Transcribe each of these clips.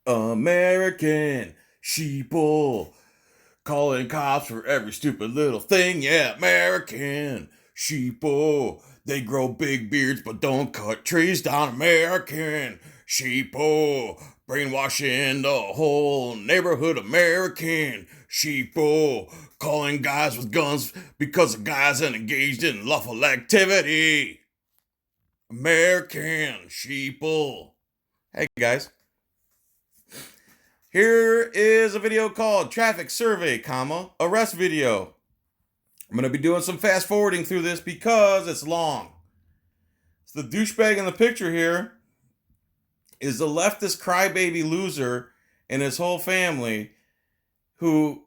American sheeple. Calling cops for every stupid little thing. Yeah, American sheeple. They grow big beards but don't cut trees down. American sheeple. Brainwashing the whole neighborhood. American sheeple. Calling guys with guns because the guys are engaged in lawful activity. American sheeple. Hey guys. Here is a video called Traffic Survey, Arrest Video. I'm going to be doing some fast forwarding through this because it's long. So the douchebag in the picture here is the leftist crybaby loser and his whole family who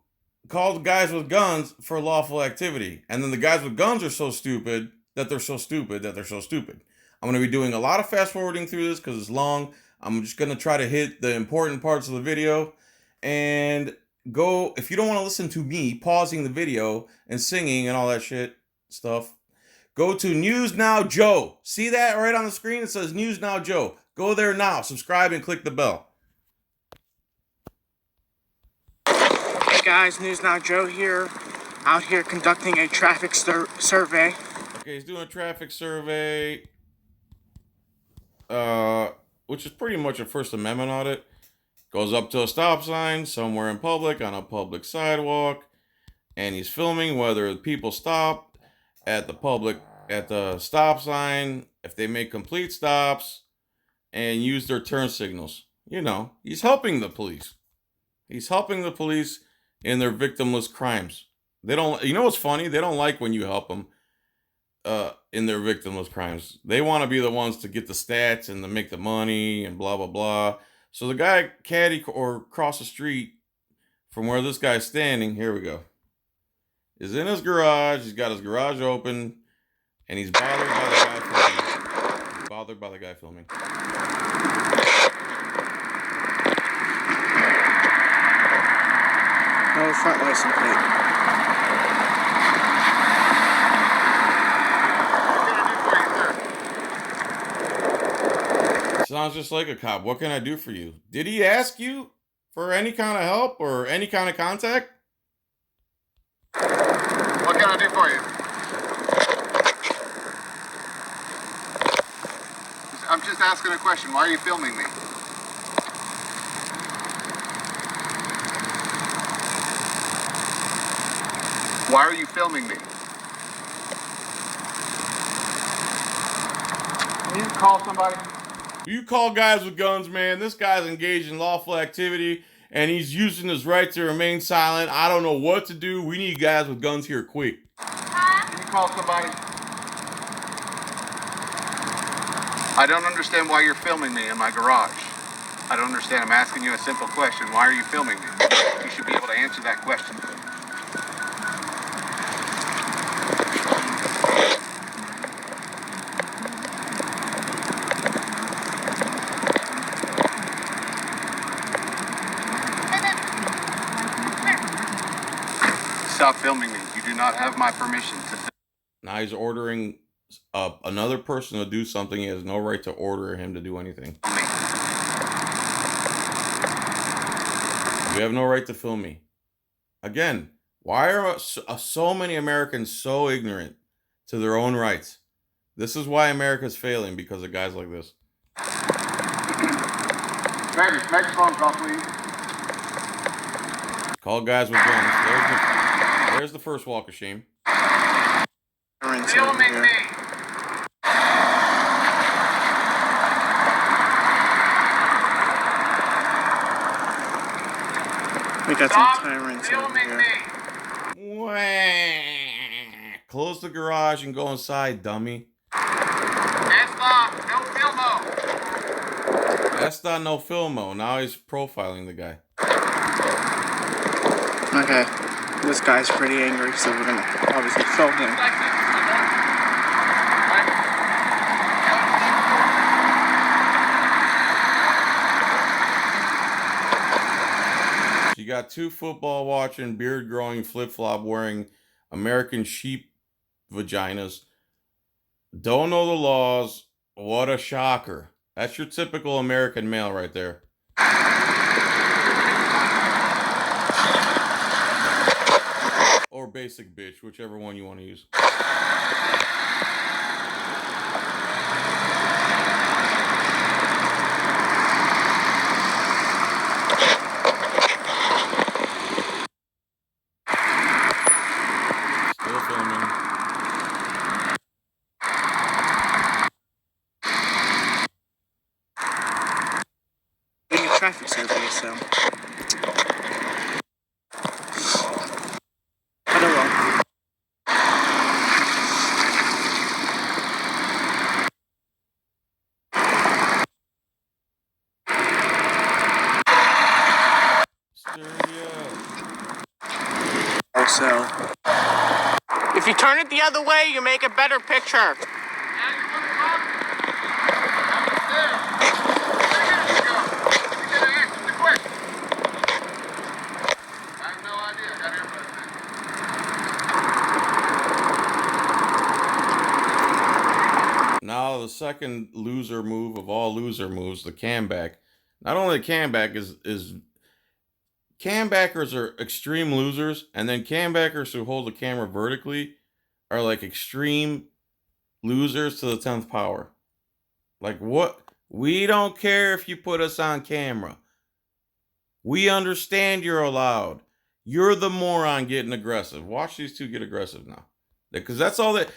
called guys with guns for lawful activity. And then the guys with guns are so stupid that they're so stupid that they're so stupid. I'm going to be doing a lot of fast forwarding through this because it's long. I'm just going to try to hit the important parts of the video and go. If you don't want to listen to me pausing the video and singing and all that shit stuff, go to News Now Joe. See that right on the screen? It says News Now Joe. Go there now, subscribe, and click the bell. Hey guys, News Now Joe here, out here conducting a traffic survey. Okay, he's doing a traffic survey, which is pretty much a First Amendment audit. Goes up to a stop sign somewhere in public on a public sidewalk, and he's filming whether people stop at the stop sign, if they make complete stops, and use their turn signals. You know, he's helping the police. He's helping the police in their victimless crimes. They don't. You know what's funny? They don't like when you help them in their victimless crimes. They want to be the ones to get the stats and to make the money and blah blah blah. So the guy caddy or across the street from where this guy's standing, here we go, is in his garage. He's got his garage open, and he's bothered by the guy filming. He's bothered by the guy filming. No front license plate. Sounds just like a cop. What can I do for you? Did he ask you for any kind of help or any kind of contact? What can I do for you? I'm just asking a question. Why are you filming me? Why are you filming me? Can you call somebody? You call guys with guns, man. This guy's engaged in lawful activity and he's using his right to remain silent. I don't know what to do. We need guys with guns here quick. Can you call somebody? I don't understand why you're filming me in my garage. I don't understand. I'm asking you a simple question. Why are you filming me? You should be able to answer that question. Stop filming me. You do not have my permission to film. Now he's ordering another person to do something. He has no right to order him to do anything. You have no right to film me. Again, why are so many Americans so ignorant to their own rights? This is why America's failing, because of guys like this. Baby, make a phone call, please. Call guys with guns. There's the first walk of shame. Filming me. We got some tyrants over Filming here. me. Wah. Close the garage and go inside, dummy. Esta, no filmo. Esta no filmo. Now he's profiling the guy. Okay, this guy's pretty angry, so we're gonna obviously show him. You got two football watching, beard growing, flip flop wearing American sheep vaginas. Don't know the laws. What a shocker. That's your typical American male right there. Or basic bitch, whichever one you want to use. Still filming. Doing a traffic survey, so. I don't know. So, if you turn it the other way, you make a better picture. Now the second loser move of all loser moves, the cam back. Not only the cam back is cam backers are extreme losers, and then cam backers who hold the camera vertically are like extreme losers to the 10th power. Like, what? We don't care if you put us on camera. We understand you're allowed. You're the moron getting aggressive. Watch these two get aggressive now. Because that's all that...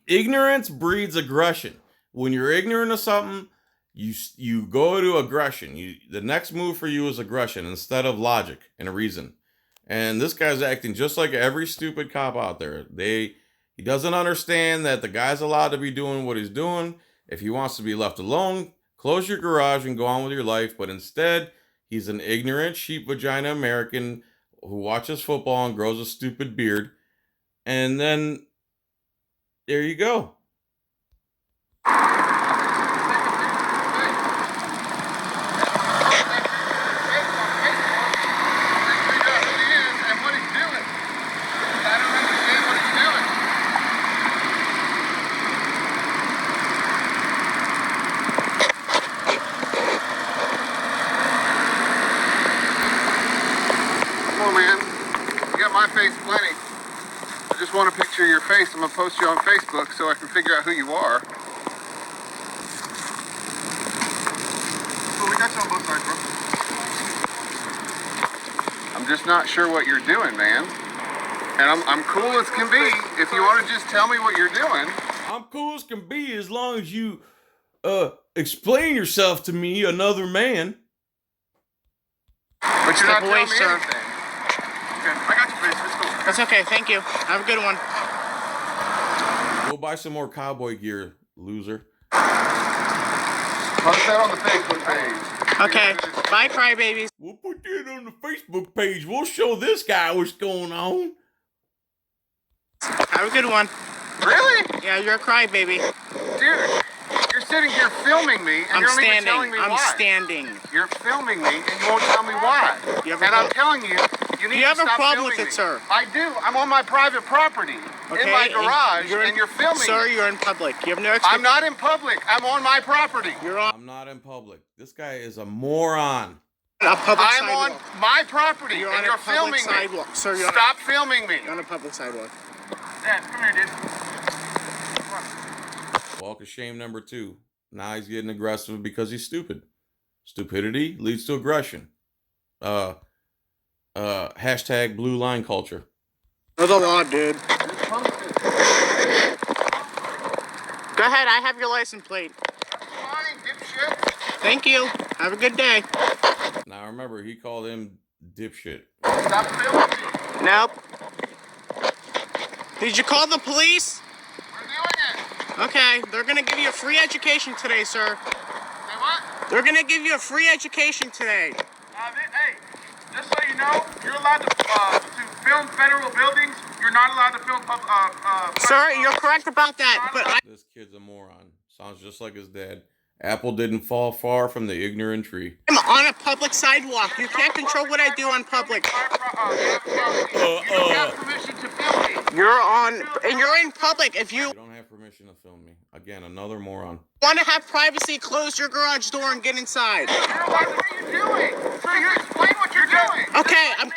Ignorance breeds aggression. When you're ignorant of something, you go to aggression. The next move for you is aggression instead of logic and reason. And this guy's acting just like every stupid cop out there. He doesn't understand that the guy's allowed to be doing what he's doing. If he wants to be left alone, close your garage and go on with your life. But instead, he's an ignorant sheep vagina American who watches football and grows a stupid beard. And then there you go. My face plenty. I just want a picture of your face. I'm gonna post you on Facebook so I can figure out who you are. Well, we got you on both sides, bro. I'm just not sure what you're doing, man. And I'm cool as can be. If you want to just tell me what you're doing. I'm cool as can be as long as you explain yourself to me, another man. But you're not telling me sir. anything. Okay, I got your face. Let's go. That's okay, thank you. Have a good one. Go buy some more cowboy gear, loser. Post that on the Facebook page. Okay, bye, crybabies. We'll put that on the Facebook page. We'll show this guy what's going on. Have a good one. Really? Yeah, you're a crybaby. Dude, you're sitting here filming me, and I'm you're not even standing. telling me I'm why. standing. You're filming me, and you won't tell me why. And I'm telling you, you need Do you to have a stop problem filming with it, me. sir? I do. I'm on my private property, Okay, in my garage, and you're filming Sir, me. you're in public. You have no I'm not in public. I'm on my property. You're on I'm not in public. This guy is a moron. a public I'm sidewalk. on my property, You're and on you're a public filming me. sidewalk. Sir, you're Stop filming me. on a public sidewalk. Dad, come here, dude. Walk of shame number 2. Now he's getting aggressive because he's stupid. Stupidity leads to aggression. Hashtag blue line culture. For the law, dude. Go ahead, I have your license plate. That's fine, dipshit. Thank you. Have a good day. Now remember, he called him dipshit. Stop filming me. Nope. Did you call the police? We're doing it. Okay, they're gonna give you a free education today, sir. Say what? They're gonna give you a free education today. Hey, just so you know, you're allowed to film federal buildings. You're not allowed to film Sir, you're correct about that, but This kid's a moron. Sounds just like his dad. Apple didn't fall far from the ignorant tree. I'm on a public sidewalk. You can't control what I do on public. You don't have permission to film me. You're in public. If you You don't have permission to film me. Again, another moron. want to have privacy, close your garage door and get inside. What are you doing?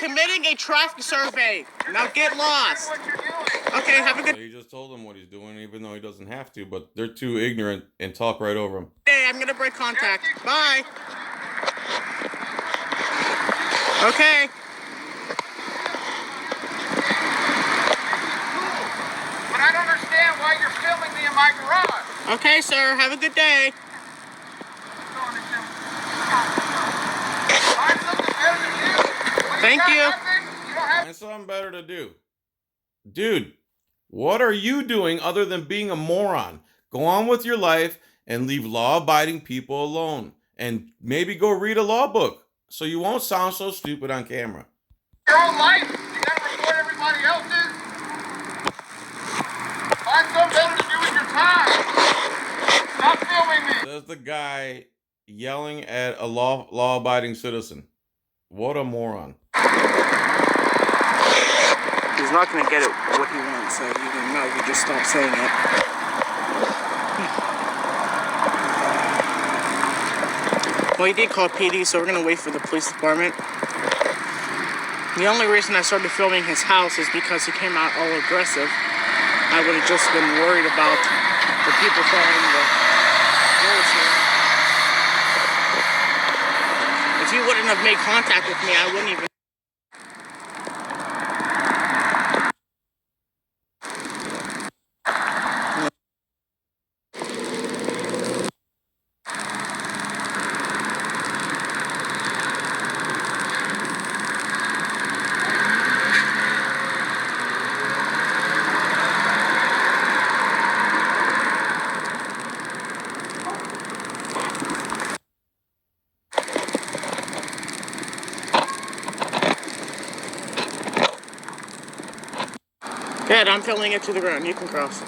committing a traffic survey. Now get lost. What you're doing. Okay, have a good He just told him what he's doing, even though he doesn't have to, but they're too ignorant and talk right over him. day. I'm gonna break contact. Bye. Okay. But I don't understand why you're filming me in my garage. Okay, sir. Have a good day. Find something better to do. What, Thank got you. nothing? You don't have Find something better to do. Dude, what are you doing other than being a moron? Go on with your life and leave law-abiding people alone. And maybe go read a law book so you won't sound so stupid on camera. your own life. You gotta record everybody else's. Find something better to do with your time. Stop filming me. Says the guy yelling at a law-abiding citizen. What a moron. He's not gonna get it what he wants, so you can know. He just stopped saying it. Well, he did call PD, so we're gonna wait for the police department. The only reason I started filming his house is because he came out all aggressive. I would have just been worried about the people following the rules here. If he wouldn't have made contact with me, I wouldn't even. Good, I'm filming it to the ground. You can cross.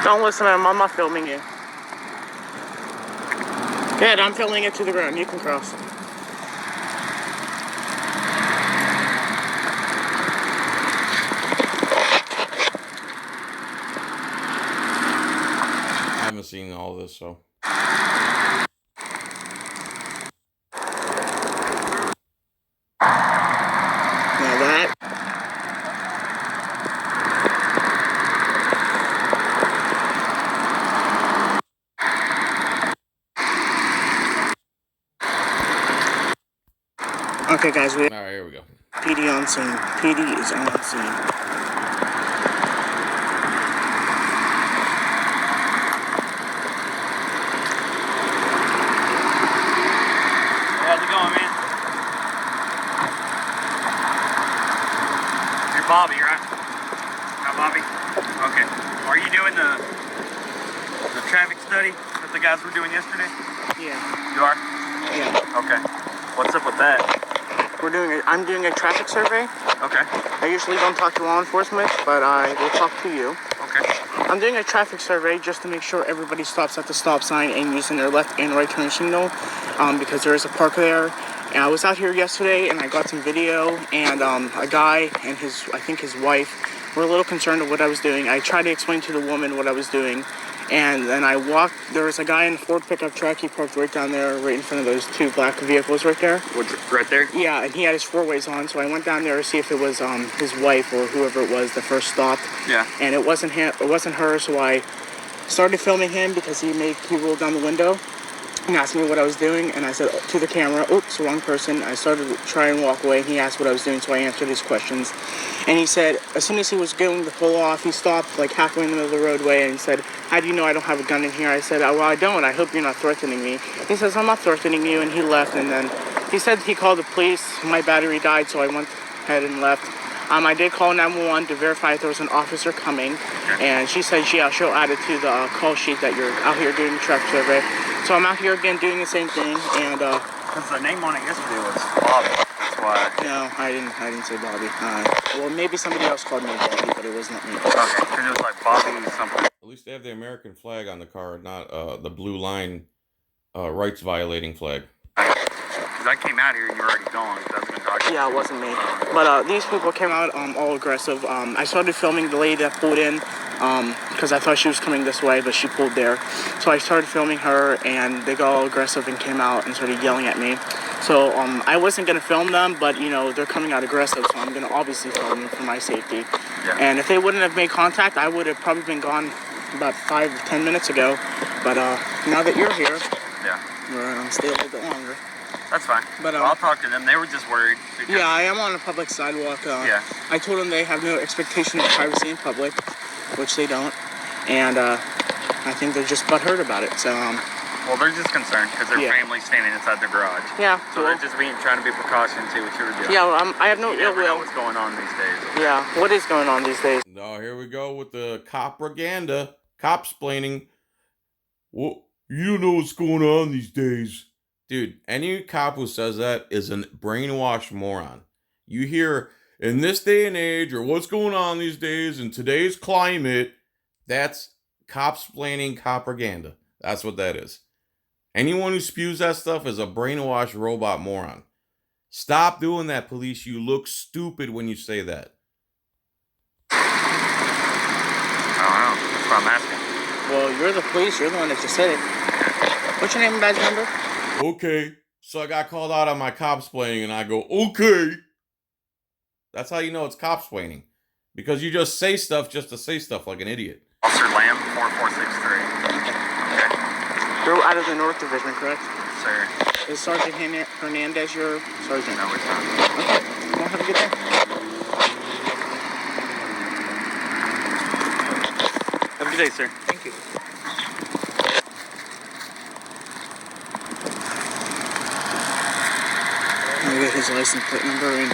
Don't listen to him. I'm not filming you. Good, I'm filming it to the ground. You can cross. I haven't seen all this, so. Now that. Okay, guys, we have All right, here we go. PD on scene. PD is on scene. How's it going, man? You're Bobby, right? Not Bobby? Okay. Are you doing the traffic study that the guys were doing yesterday? Yeah. You are? Yeah. Okay. What's up with that? I'm doing a traffic survey. Okay. I usually don't talk to law enforcement, but I will talk to you. Okay. I'm doing a traffic survey just to make sure everybody stops at the stop sign and using their left and right turn signal, because there is a park there. And I was out here yesterday and I got some video, and a guy and I think his wife were a little concerned of what I was doing. I tried to explain to the woman what I was doing, and then I walked. There was a guy in a Ford pickup truck. He parked right down there, right in front of those two black vehicles right there. What's right there? Yeah, and he had his four-ways on, so I went down there to see if it was his wife or whoever it was that first stopped. Yeah. And it wasn't him. It wasn't her. So I started filming him because he rolled down the window and asked me what I was doing, and I said to the camera, "Oops, wrong person." I started to try and walk away, and he asked what I was doing, so I answered his questions. And he said, as soon as he was going to pull off, he stopped like halfway in the middle of the roadway, and he said, "How do you know I don't have a gun in here?" I said, "Oh, well, I don't. I hope you're not threatening me." He says, "I'm not threatening you," and he left. And then he said he called the police. My battery died, so I went ahead and left. I did call 911 to verify if there was an officer coming, and she said she'll add it to the call sheet that you're out here doing the traffic survey. So I'm out here again doing the same thing, and Because the name on it yesterday was Bobby. That's why. no, I didn't say Bobby. Well, maybe somebody else called me Bobby, but it was not me. Okay. Because it was like Bobby something. At least they have the American flag on the car, not the blue line rights violating flag. Because I came out here and you were already gone. So I was gonna talk to you. Yeah, it wasn't me. But these people came out all aggressive. I started filming the lady that pulled in because I thought she was coming this way, but she pulled there. So I started filming her, and they got all aggressive and came out and started yelling at me. So I wasn't going to film them, but, you know, they're coming out aggressive, so I'm going to obviously film them for my safety. Yeah. And if they wouldn't have made contact, I would have probably been gone about 5 or 10 minutes ago. But now that you're here, Yeah. we're going to stay a little bit longer. That's fine. But, I'll talk to them. They were just worried. Because, Yeah, I am on a public sidewalk. Yeah. I told them they have no expectation of privacy in public, which they don't. And I think they're just butthurt about it. So, Well, they're just concerned because their Yeah. family's standing inside their garage. yeah. So they're just trying to be precautioned, see what you were doing. Yeah, I have no You ill never know will. what's going on these days. Yeah, what is going on these days? No, here we go with the cop propaganda, cop-splaining. Well, you don't know what's going on these days. Dude, any cop who says that is a brainwashed moron. You hear, in this day and age, or what's going on these days, in today's climate, that's cop-splaining propaganda. That's what that is. Anyone who spews that stuff is a brainwashed robot moron. Stop doing that, police. You look stupid when you say that. I don't know. That's what I'm asking. Well, you're the police. You're the one that just said it. What's your name and badge number? Okay. So I got called out on my cop-splaining, and I go, okay. That's how you know it's cop-splaining. Because you just say stuff just to say stuff like an idiot. Officer Lamb, 4463. Okay. You're out of the North Division, correct? Sir. Is Sergeant Hernandez your sergeant? No, it's not. Okay. Well, have a good day. Have a good day, sir. Thank you. Let me get his license plate number in.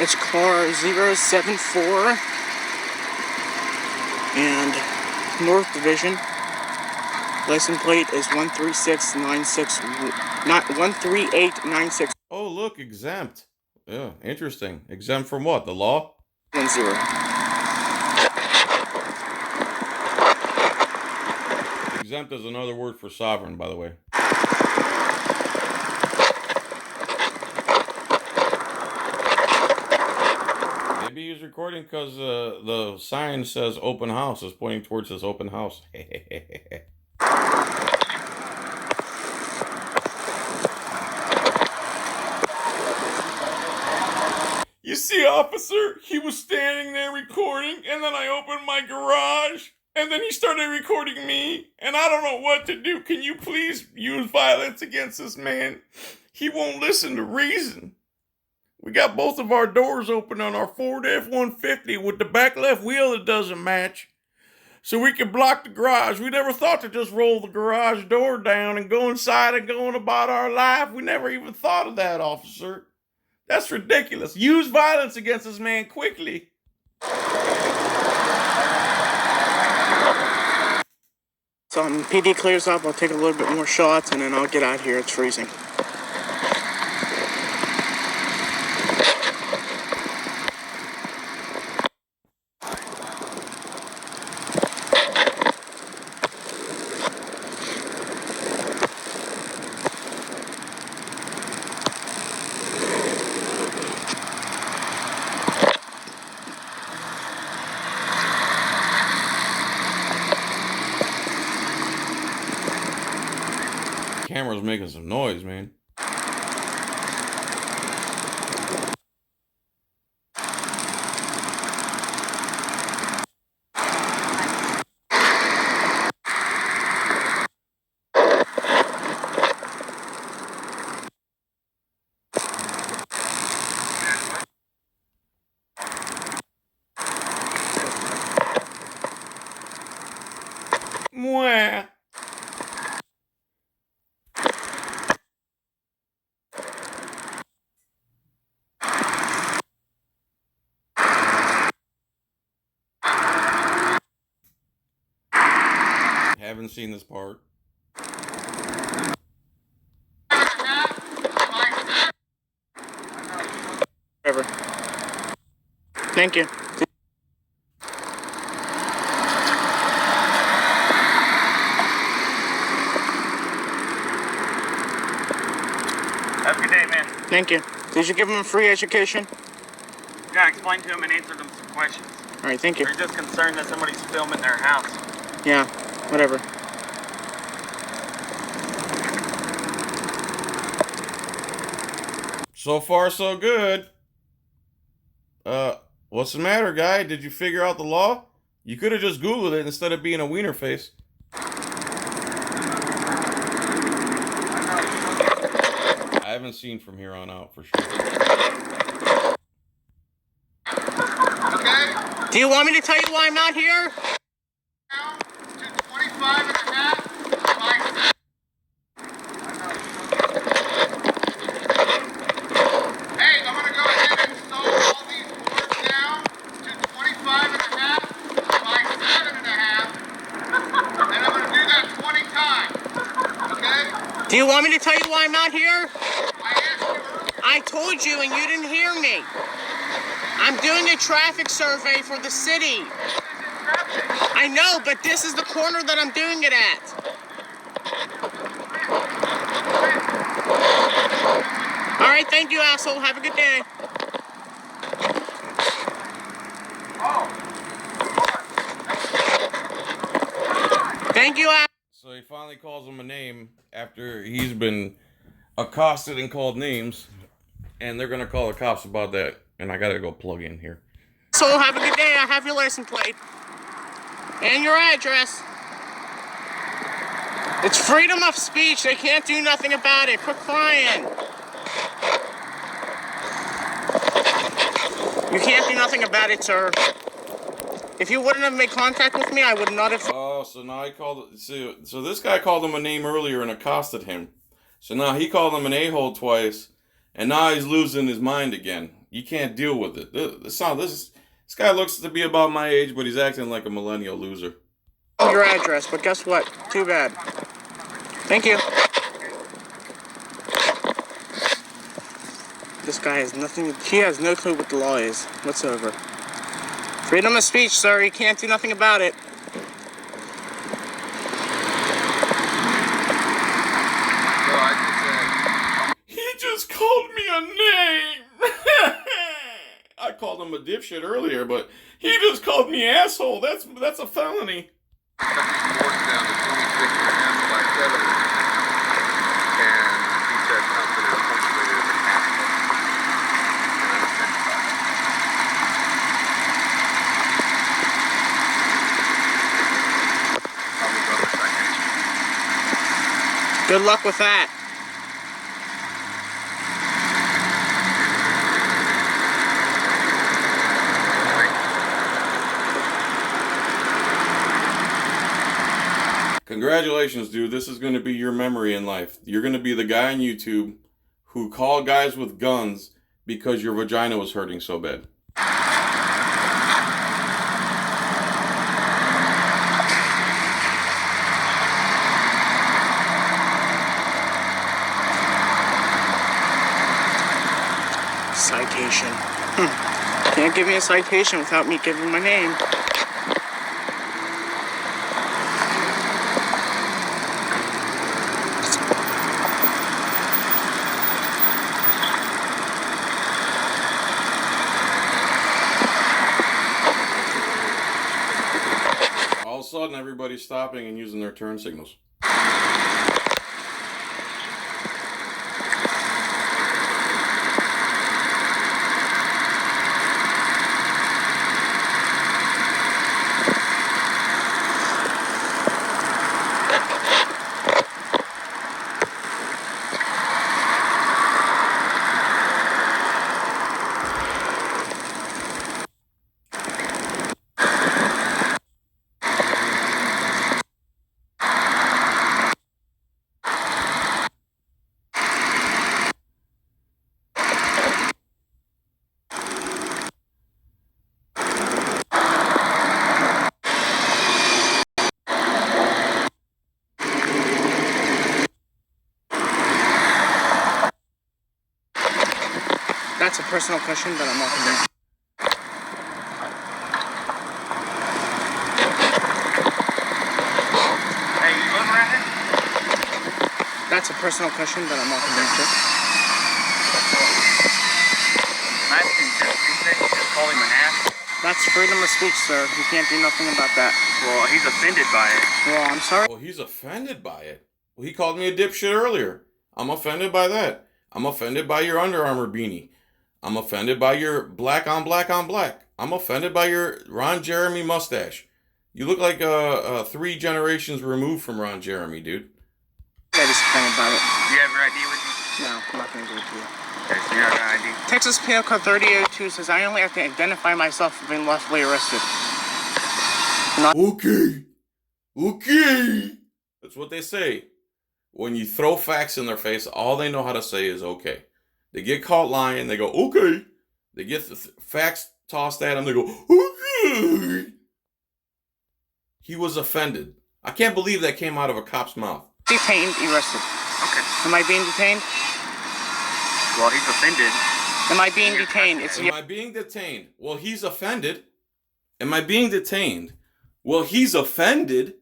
It's car 074 and North Division. License plate is 13696, not 1389610. Oh, look, exempt. Yeah, interesting. Exempt from what? The law? Exempt is another word for sovereign, by the way. Maybe he's recording because the sign says open house is pointing towards his open house. You see, officer, he was standing there recording, and then I opened my garage, and then he started recording me, and I don't know what to do. Can you please use violence against this man? He won't listen to reason. We got both of our doors open on our Ford F-150 with the back left wheel that doesn't match. So we can block the garage. We never thought to just roll the garage door down and go inside and go on about our life. We never even thought of that, officer. That's ridiculous. Use violence against this man quickly. So PD clears up, I'll take a little bit more shots and then I'll get out here. It's freezing. Camera's making some noise, man. Mwah. Haven't seen this part. Whatever. Thank you. Thank you. Did you give him a free education? Yeah, I explained to him and answered him some questions. All right, thank you. They're just concerned that somebody's filming their house. Yeah, whatever. So far, so good. What's the matter, guy? Did you figure out the law? You could have just Googled it instead of being a wiener face. I haven't seen from here on out for sure. Okay? Do you want me to tell you why I'm out here? Down to 25 and a half. Hey, I'm going to go ahead and sew all these boards down to 25 and a half by 7 and a half. And I'm going to do that 20 times. Okay? Do you want me to tell you why I'm out here? I asked you earlier. I told you and you didn't hear me. I'm doing a traffic survey for the city. I know, but this is the corner that I'm doing it at. All right, thank you, asshole. Have a good day. Thank you, asshole. So he finally calls him a name after he's been accosted and called names. And they're going to call the cops about that. And I got to go plug in here. So have a good day. I have your license plate. And your address. It's freedom of speech. They can't do nothing about it. Quit crying. You can't do nothing about it, sir. If you wouldn't have made contact with me, I would not have... Oh, so now he called... So this guy called him a name earlier and accosted him. So now he called him an a-hole twice. And now he's losing his mind again. You can't deal with it. This guy looks to be about my age, but he's acting like a millennial loser. Your address, but guess what? Too bad. Thank you. This guy has nothing... He has no clue what the law is whatsoever. Freedom of speech, sir. You can't do nothing about it. He just called me a name. I called him a dipshit earlier, but he just called me asshole. That's a felony. Cut these boards down to 26 and a half by 7. And he said something as punctuated as an asshole. And I'm offended by it. Probably go to citation. Good luck with that. Congratulations, dude. This is going to be your memory in life. You're going to be the guy on YouTube who called guys with guns because your vagina was hurting so bad. Citation. Can't give me a citation without me giving my name. All of a sudden, everybody's stopping and using their turn signals. That's a personal question that I'm not going to... Hey, you live around here? That's a personal question that I'm not going to answer. That's freedom of speech, sir. You can't do nothing about that. Well, he's offended by it. Well, I'm sorry. Well, he's offended by it. Well, he called me a dipshit earlier. I'm offended by that. I'm offended by your Under Armour beanie. I'm offended by your black on black on black. I'm offended by your Ron Jeremy mustache. You look like 3 generations removed from Ron Jeremy, dude. I just offended by it. Do you have your ID with you? No, I'm not going to do it to you. Okay, so you have your ID. Texas Penal Code 3002 says I only have to identify myself for being lawfully arrested. Okay. That's what they say. When you throw facts in their face, all they know how to say is okay. They get caught lying, they go, okay. They get the facts tossed at them, they go, okay. He was offended. I can't believe that came out of a cop's mouth. Detained, arrested. Okay. Am I being detained? Well, he's offended. Am I being detained? Am I being detained? Well, he's offended. Am I being detained? Well, he's offended.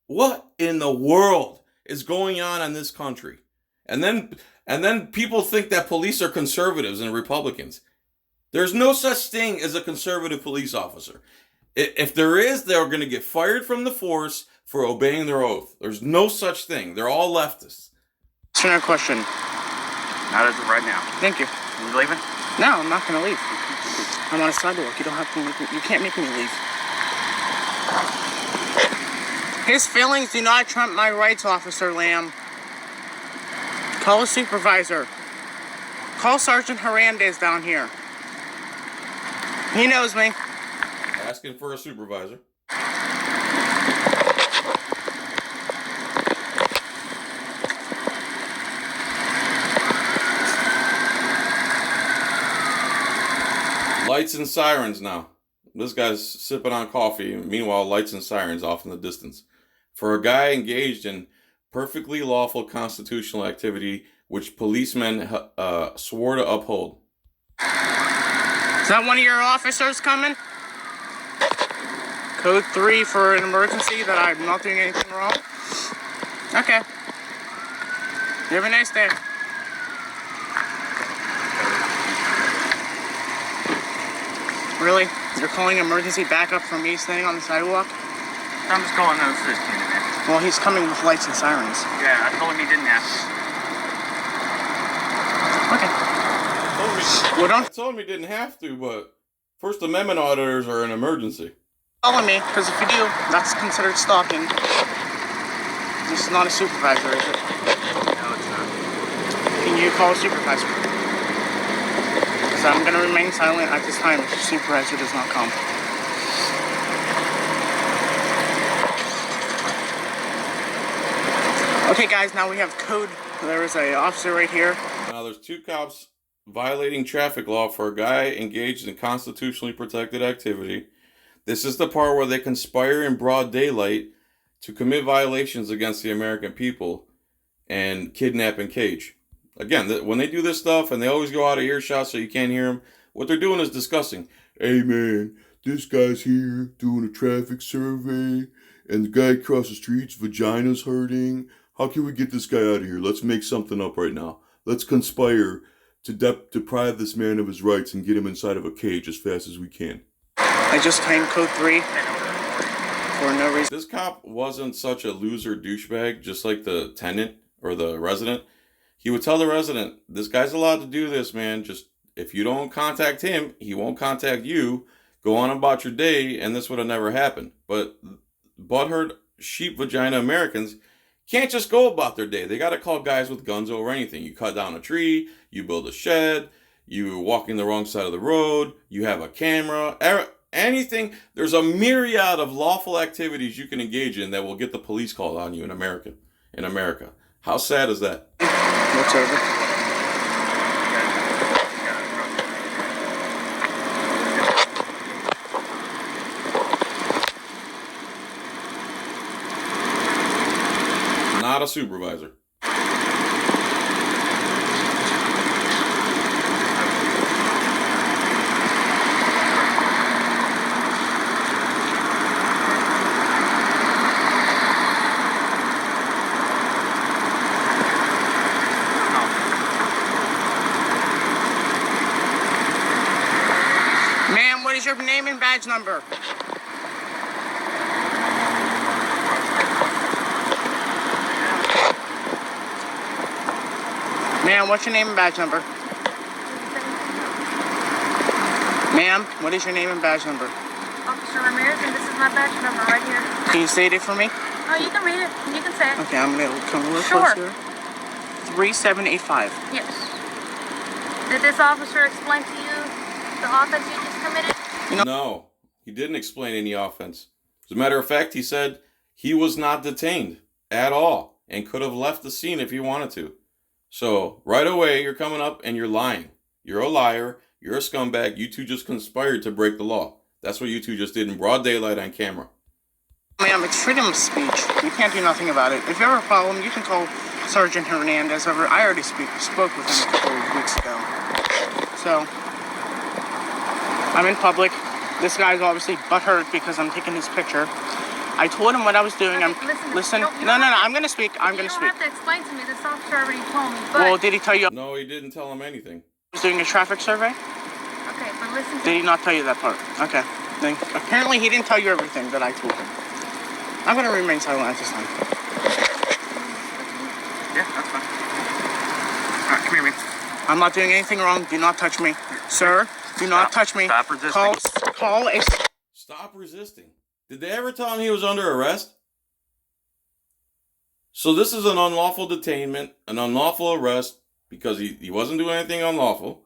What in the world is going on in this country? And then people think that police are conservatives and Republicans. There's no such thing as a conservative police officer. If there is, they're going to get fired from the force for obeying their oath. There's no such thing. They're all leftists. Answer your question. Not as of right now. Thank you. You leaving? No, I'm not going to leave. I'm on a sidewalk. You don't have to. You can't make me leave. His feelings do not trump my rights, Officer Lamb. Call a supervisor. Call Sergeant Hernandez down here. He knows me. Asking for a supervisor. Lights and sirens now. This guy's sipping on coffee. Meanwhile, lights and sirens off in the distance. For a guy engaged in perfectly lawful constitutional activity which policemen swore to uphold. Is that one of your officers coming? Code 3 for an emergency that I'm not doing anything wrong? Okay. You have a nice day. Really? You're calling emergency backup for me standing on the sidewalk? I'm just calling to assist you, man. Well, he's coming with lights and sirens. Yeah, I told him he didn't have to. Okay. Well, I don't told him he didn't have to, but First Amendment auditors are an emergency. follow me, because if you do, that's considered stalking. This is not a supervisor, is it? No, it's not. Can you call a supervisor? Because I'm going to remain silent at this time if the supervisor does not come. Okay, guys, now we have code. There is an officer right here. Now there's 2 cops violating traffic law for a guy engaged in constitutionally protected activity. This is the part where they conspire in broad daylight to commit violations against the American people and kidnap and cage. Again, when they do this stuff and they always go out of earshot so you can't hear them, what they're doing is disgusting. Hey man, this guy's here doing a traffic survey and the guy across the street's vagina's hurting. How can we get this guy out of here? Let's make something up right now. Let's conspire to deprive this man of his rights and get him inside of a cage as fast as we can. I just claimed code 3 for no reason. This cop wasn't such a loser douchebag, just like the tenant or the resident. He would tell the resident, this guy's allowed to do this, man. Just if you don't contact him, he won't contact you. Go on about your day, and this would have never happened. But butthurt sheep vagina Americans can't just go about their day. They got to call guys with guns over anything. You cut down a tree, you build a shed, you walking the wrong side of the road, you have a camera, anything. There's a myriad of lawful activities you can engage in that will get the police called on you in America. How sad is that? What's over? Not a supervisor. Ma'am, what is your your name and badge number. Ma'am, what's your name and badge number? Ma'am, what is your name and badge number? Officer Ramirez, and this is my badge number right here. Can you state it for me? Oh, you can read it. You can say it. Okay, I'm gonna come a little Sure. closer. 3785. Yes. Did this officer explain to you the offense you just committed? No, he didn't explain any offense. As a matter of fact, he said he was not detained at all and could have left the scene if he wanted to. So right away, you're coming up and you're lying. You're a liar. You're a scumbag. You two just conspired to break the law. That's what you two just did in broad daylight on camera. Ma'am, it's freedom of speech. You can't do nothing about it. If you have a problem, you can call Sergeant Hernandez over. I already spoke with him a couple of weeks ago. So, I'm in public. This guy's obviously butthurt because I'm taking his picture. I told him what I was doing. Listen. No. I'm gonna speak. I'm gonna speak. You don't have to explain to me. This officer already told me. But Well, did he tell you I No, he didn't tell him anything. was doing a traffic survey? okay, but listen to Did me. he not tell you that part? Okay. Then apparently he didn't tell you everything that I told him. I'm gonna remain silent at this time. Yeah, that's fine. All right, come here, man. I'm not doing anything wrong. Do not touch me, sir. Do not touch me. Stop resisting. Call a. Stop resisting. Did they ever tell him he was under arrest? So this is an unlawful detainment, an unlawful arrest, because he wasn't doing anything unlawful.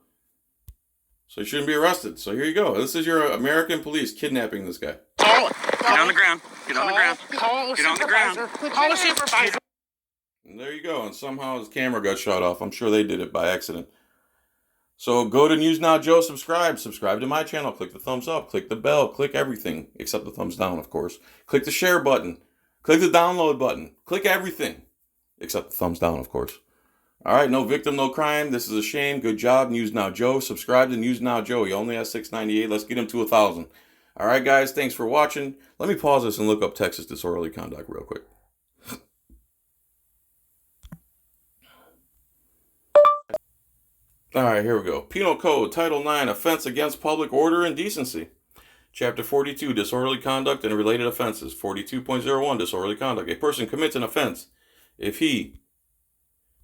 So he shouldn't be arrested. So here you go. This is your American police kidnapping this guy. Get on the ground. Get on the ground. Call a Get on the ground. supervisor. Call a supervisor. And there you go. And somehow his camera got shut off. I'm sure they did it by accident. So go to News Now Joe, subscribe to my channel, click the thumbs up, click the bell, click everything, except the thumbs down, of course. Click the share button, click the download button, click everything, except the thumbs down, of course. All right, no victim, no crime. This is a shame. Good job, News Now Joe. Subscribe to News Now Joe. He only has 698. Let's get him to 1,000. All right, guys, thanks for watching. Let me pause this and look up Texas disorderly conduct real quick. All right, here we go. Penal Code, Title 9, Offense Against Public Order and Decency. Chapter 42, Disorderly Conduct and Related Offenses. 42.01, Disorderly Conduct. A person commits an offense if he,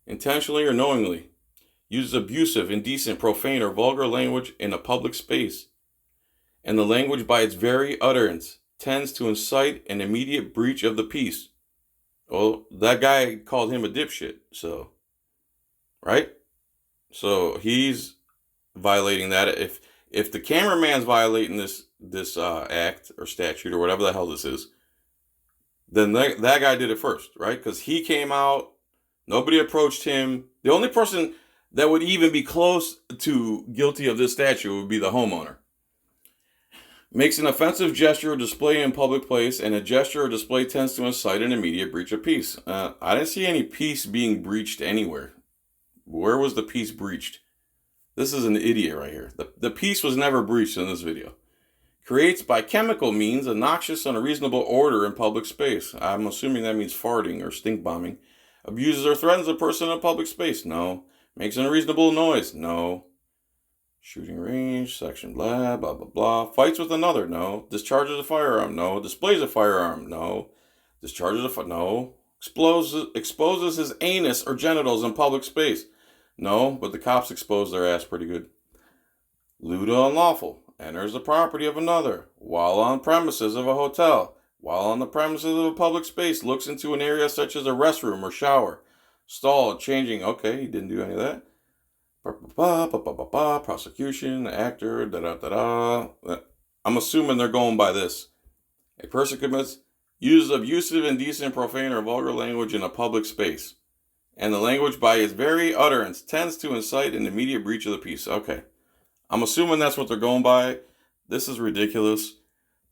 intentionally or knowingly, uses abusive, indecent, profane, or vulgar language in a public space, and the language by its very utterance tends to incite an immediate breach of the peace. Well, that guy called him a dipshit, so, right? So he's violating that. If the cameraman's violating this act or statute or whatever the hell this is, then that guy did it first, right? Because he came out, nobody approached him. The only person that would even be close to guilty of this statute would be the homeowner. Makes an offensive gesture or display in public place, and a gesture or display tends to incite an immediate breach of peace. I didn't see any peace being breached anywhere. Where was the peace breached? This is an idiot right here. The peace was never breached in this video. Creates by chemical means a noxious, unreasonable order in public space. I'm assuming that means farting or stink bombing. Abuses or threatens a person in a public space. No. Makes an unreasonable noise. No. Shooting range, section blah, blah, blah, blah. Fights with another. No. Discharges a firearm. No. Displays a firearm. No. Discharges a no. Exposes his anus or genitals in public space. No, but the cops expose their ass pretty good. Lewd or unlawful. Enters the property of another while on premises of a hotel. While on the premises of a public space, looks into an area such as a restroom or shower. Stall, changing. Okay, he didn't do any of that. Prosecution, actor, da-da-da-da. I'm assuming they're going by this. A person uses abusive, indecent, profane, or vulgar language in a public space, and the language by its very utterance tends to incite an immediate breach of the peace. Okay. I'm assuming that's what they're going by. This is ridiculous.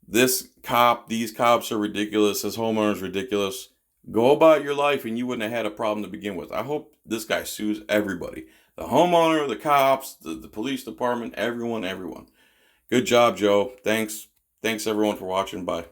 These cops are ridiculous. This homeowner is ridiculous. Go about your life and you wouldn't have had a problem to begin with. I hope this guy sues everybody. The homeowner, the cops, the police department, everyone. Good job, Joe. Thanks everyone for watching. Bye.